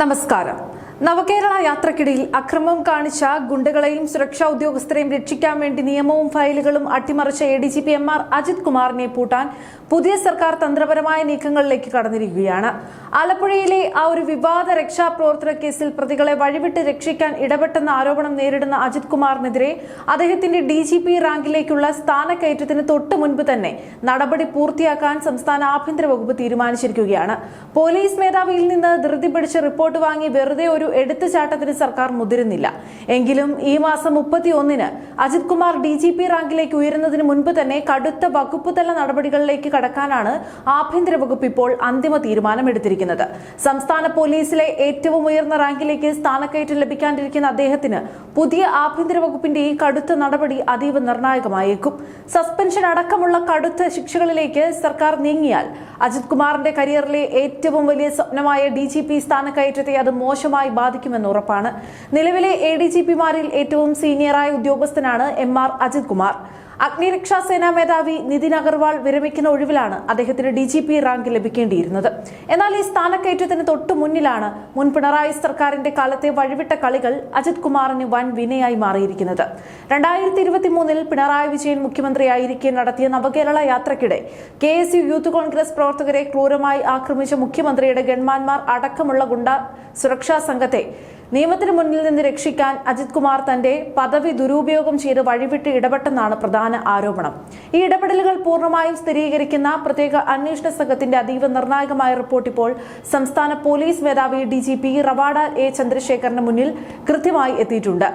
നമസ്കാരം. നവകേരള യാത്രക്കിടയിൽ അക്രമം കാണിച്ച ഗുണ്ടകളെയും സുരക്ഷാ ഉദ്യോഗസ്ഥരെയും രക്ഷിക്കാൻ വേണ്ടി നിയമവും ഫയലുകളും അട്ടിമറിച്ച ADGP MR അജിത് കുമാറിനെ പൂട്ടാൻ പുതിയ സർക്കാർ തന്ത്രപരമായ നീക്കങ്ങളിലേക്ക് കടന്നിരിക്കുകയാണ്. ആലപ്പുഴയിലെ ആ ഒരു വിവാദ രക്ഷാപ്രവർത്തന കേസിൽ പ്രതികളെ വഴിവിട്ട് രക്ഷിക്കാൻ ഇടപെട്ടെന്ന ആരോപണം നേരിടുന്ന അജിത് കുമാറിനെതിരെ അദ്ദേഹത്തിന്റെ DGP റാങ്കിലേക്കുള്ള സ്ഥാനക്കയറ്റത്തിന് തൊട്ടു മുൻപ് തന്നെ നടപടി പൂർത്തിയാക്കാൻ സംസ്ഥാന ആഭ്യന്തര വകുപ്പ് തീരുമാനിച്ചിരിക്കുകയാണ്. പോലീസ് മേധാവിയിൽ നിന്ന് ധൃതി പിടിച്ച് റിപ്പോർട്ട് വാങ്ങി വെറുതെ ഒരു എടുത്തുചാട്ടത്തിന് സർക്കാർ മുതിരുന്നില്ല. എങ്കിലും ഈ മാസം 31-ന് അജിത് കുമാർ DGP റാങ്കിലേക്ക് ഉയരുന്നതിന് മുൻപ് തന്നെ കടുത്ത വകുപ്പുതല നടപടികളിലേക്ക് കടക്കാനാണ് ആഭ്യന്തര വകുപ്പ് ഇപ്പോൾ അന്തിമ തീരുമാനമെടുത്തിരിക്കുന്നത്. സംസ്ഥാന പോലീസിലെ ഏറ്റവും ഉയർന്ന റാങ്കിലേക്ക് സ്ഥാനക്കയറ്റം ലഭിക്കാനിരിക്കുന്ന അദ്ദേഹത്തിന് പുതിയ ആഭ്യന്തര വകുപ്പിന്റെ ഈ കടുത്ത നടപടി അതീവ നിർണായകമായേക്കും. സസ്പെൻഷൻ അടക്കമുള്ള കടുത്ത ശിക്ഷകളിലേക്ക് സർക്കാർ നീങ്ങിയാൽ അജിത് കുമാറിന്റെ കരിയറിലെ ഏറ്റവും വലിയ സ്വപ്നമായ DGP സ്ഥാനക്കയറ്റത്തെ അത് മോശമായി ബാധിക്കുമെന്ന് ഉറപ്പാണ്. നിലവിലെ ADGP-മാരിൽ ഏറ്റവും സീനിയറായ ഉദ്യോഗസ്ഥനാണ് MR അജിത് കുമാർ. അഗ്നിരക്ഷാ സേനാ മേധാവി നിതിൻ അഗർവാൾ വിരമിക്കുന്ന ഒഴിവിലാണ് അദ്ദേഹത്തിന് DGP റാങ്ക് ലഭിക്കേണ്ടിയിരുന്നത്. എന്നാൽ ഈ സ്ഥാനക്കയറ്റത്തിന് തൊട്ടു മുന്നിലാണ് മുൻ പിണറായി സർക്കാരിന്റെ കാലത്തെ വഴിവിട്ട കളികൾ അജിത് കുമാറിന് വൻ വിനയായി മാറിയിരിക്കുന്നത്. 2023-ൽ പിണറായി വിജയൻ മുഖ്യമന്ത്രിയായിരിക്കെ നടത്തിയ നവകേരള യാത്രക്കിടെ KSU യൂത്ത് കോൺഗ്രസ് പ്രവർത്തകരെ ക്രൂരമായി ആക്രമിച്ച മുഖ്യമന്ത്രിയുടെ ഗൺമാന്മാർ അടക്കമുള്ള ഗുണ്ട സുരക്ഷാ സംഘത്തെ നിയമത്തിന് മുന്നിൽ നിന്ന് രക്ഷിക്കാൻ അജിത് കുമാർ തന്റെ പദവി ദുരുപയോഗം ചെയ്ത് വഴിവിട്ട് ഇടപെട്ടെന്നാണ് പ്രധാന ആരോപണം. ഈ ഇടപെടലുകൾ പൂർണ്ണമായും സ്ഥിരീകരിക്കുന്ന പ്രത്യേക അന്വേഷണ സംഘത്തിന്റെ അതീവ നിർണായകമായ റിപ്പോർട്ട് ഇപ്പോൾ സംസ്ഥാന പോലീസ് മേധാവി DGP റവാഡ A ചന്ദ്രശേഖറിന് മുന്നിൽ കൃത്യമായി എത്തിയിട്ടുണ്ട്.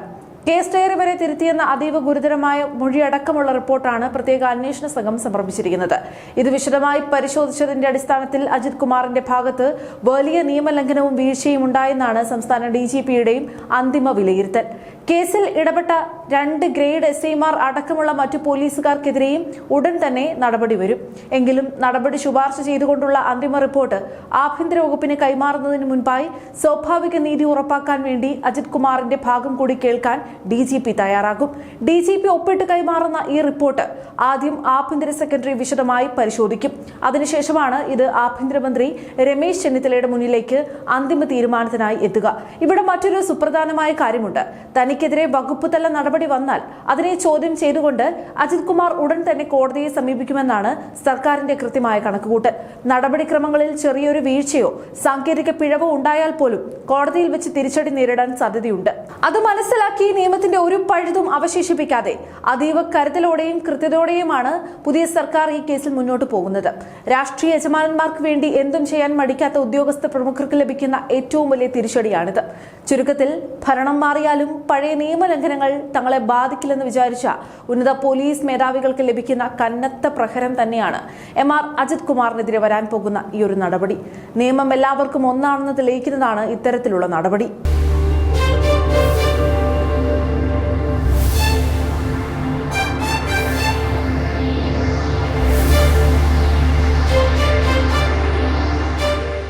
കേസ് ഡയറി വരെ തിരുത്തിയെന്ന അതീവ ഗുരുതരമായ മൊഴിയടക്കമുള്ള റിപ്പോർട്ടാണ് പ്രത്യേക അന്വേഷണ സംഘം സമർപ്പിച്ചിരിക്കുന്നത്. ഇത് വിശദമായി പരിശോധിച്ചതിന്റെ അടിസ്ഥാനത്തിൽ അജിത് കുമാറിന്റെ ഭാഗത്ത് വലിയ നിയമലംഘനവും വീഴ്ചയും ഉണ്ടായെന്നാണ് സംസ്ഥാന DGP-യുടെയും അന്തിമ വിലയിരുത്തൽ. കേസിൽ ഇടപെട്ട 2 ഗ്രേഡ് SI-മാർ അടക്കമുള്ള മറ്റു പോലീസുകാർക്കെതിരെയും ഉടൻ തന്നെ നടപടി വരും. എങ്കിലും നടപടി ശുപാർശ ചെയ്തുകൊണ്ടുള്ള അന്തിമ റിപ്പോർട്ട് ആഭ്യന്തര വകുപ്പിന് കൈമാറുന്നതിന് മുൻപായി സ്വാഭാവിക നീതി ഉറപ്പാക്കാൻ വേണ്ടി അജിത് കുമാറിന്റെ ഭാഗം കൂടി കേൾക്കാൻ DGP തയ്യാറാകും. DGP ഒപ്പിട്ട് കൈമാറുന്ന ഈ റിപ്പോർട്ട് ആദ്യം ആഭ്യന്തര സെക്രട്ടറി വിശദമായി പരിശോധിക്കും. അതിനുശേഷമാണ് ഇത് ആഭ്യന്തരമന്ത്രി രമേശ് ചെന്നിത്തലയുടെ മുന്നിലേക്ക് അന്തിമ തീരുമാനത്തിനായി എത്തുക. ഇവിടെ മറ്റൊരു സുപ്രധാനമായ കാര്യമുണ്ട്. തനിക്കെതിരെ വകുപ്പ് തല നടപടി വന്നാൽ അതിനെ ചോദ്യം ചെയ്തുകൊണ്ട് അജിത് കുമാർ ഉടൻ തന്നെ കോടതിയെ സമീപിക്കുമെന്നാണ് സർക്കാരിന്റെ കൃത്യമായ കണക്കുകൂട്ടൽ. നടപടിക്രമങ്ങളിൽ ചെറിയൊരു വീഴ്ചയോ സാങ്കേതിക പിഴവോ ഉണ്ടായാൽ പോലും കോടതിയിൽ വെച്ച് തിരിച്ചടി നേരിടാൻ സാധ്യതയുണ്ട്. അത് മനസ്സിലാക്കി നിയമത്തിന്റെ ഒരു പഴുതും അവശേഷിപ്പിക്കാതെ അതീവ കരുതലോടെയും കൃത്യതയോടെയുമാണ് പുതിയ സർക്കാർ ഈ കേസിൽ മുന്നോട്ട് പോകുന്നത്. രാഷ്ട്രീയ യജമാനന്മാർക്ക് വേണ്ടി എന്തും ചെയ്യാൻ മടിക്കാത്ത ഉദ്യോഗസ്ഥ പ്രമുഖർക്ക് ലഭിക്കുന്ന ഏറ്റവും വലിയ തിരിച്ചടിയാണിത്. ചുരുക്കത്തിൽ ഭരണം മാറിയാലും പഴയ നിയമലംഘനങ്ങൾ തങ്ങളെ ബാധിക്കില്ലെന്ന് വിചാരിച്ച ഉന്നത പോലീസ് മേധാവികൾക്ക് ലഭിക്കുന്ന കന്നത്ത പ്രഹരം തന്നെയാണ് MR അജിത് കുമാറിനെതിരെ വരാൻ പോകുന്ന ഈ ഒരു നടപടി. നിയമം എല്ലാവർക്കും ഒന്നാണെന്ന് തെളിയിക്കുന്നതാണ് ഇത്തരത്തിലുള്ള നടപടി.